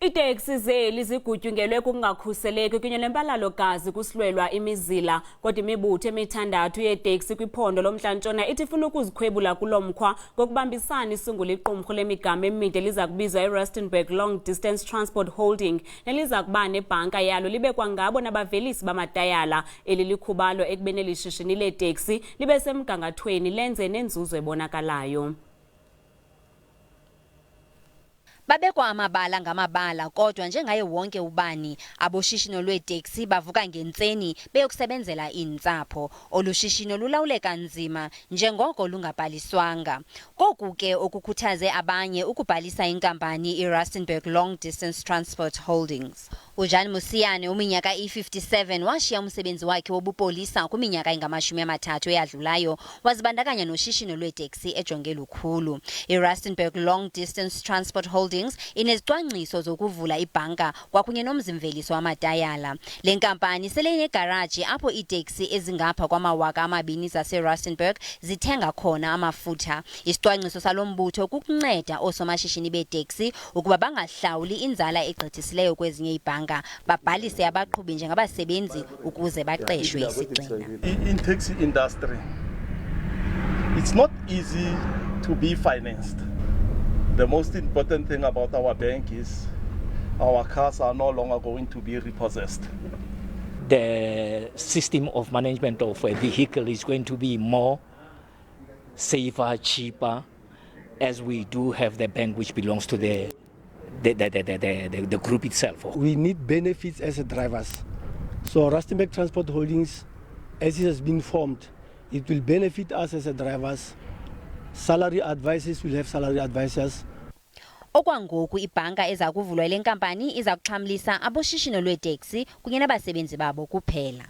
iiTaxi zeli zigutyungelwe kukungakhuseleki kunye nempalalo gazi kusilwela imizila. Kodwa imibutho emithandathu yeeTaxi kwiphondo lomntla-ntshona ithi ifuna ukuzikhwebula kulomkhwa ngokubambisana isungule iqumrhu lemigama emide elizakubizwa iRustenburg Long Distance Transport Holding nelizakuba nebhanka yalo libe kwangabo nabavelisi bamatayala. Eli likhubalo ekubeni eli shishini leeTaxi libe semgangathweni lenze nenzuzo ebonakalayo. Babekwa amabala ngamabala kodwa njengaye wonke ubani aboshishino lweeTaxi bavuka ngentseni beyokusebenzela iintsapho. Olushishino lulawuleka nzima njengoko lungabhaliswanga. Koku ke okukhuthaze abanye ukubhalisa inkampani iRustenburg Long Distance Transport Holdings. uJan Musiyane uminyaka i-57 washiya umsebenzi wakhe wobupolisa kwiminyaka engama-30 eyadlulayo wazibandakanya noshishino lweeTaxi ejonge lukhulu. iRustenburg Long Distance Transport Holdings inezicwangciso zokuvula ibhanka kwakunye nomzimveliso wamatayala. Le nkampani sele inegaraji apho iiTaxi ezingapha kwama-2,000 zaseRustenburg zithenga khona amafutha. Isicwangciso salo mbutho kukunceda oosomashishini beeTaxi ukuba bangahlawuli inzala egqithisileyo kwezinye iibhanka, babhalise abaqhubi njengabasebenzi ukuze baqeshwe isigxina. In taxi industry, it's not easy to be financed. The most important thing about our bank is our cars are no longer going to be repossessed. The system of management of a vehicle is going to be more safer, cheaper, as we do have the bank which belongs to the group itself. We need benefits as drivers. So Rustenburg Transport Holdings, as it has been formed, it will benefit us as drivers. Salary advisors will have salary advisors. Okwangoku ibhanka eza kuvulwa le nkampani iza kuxhamlisa aboshishino lweeTaxi kunye nabasebenzi babo kuphela.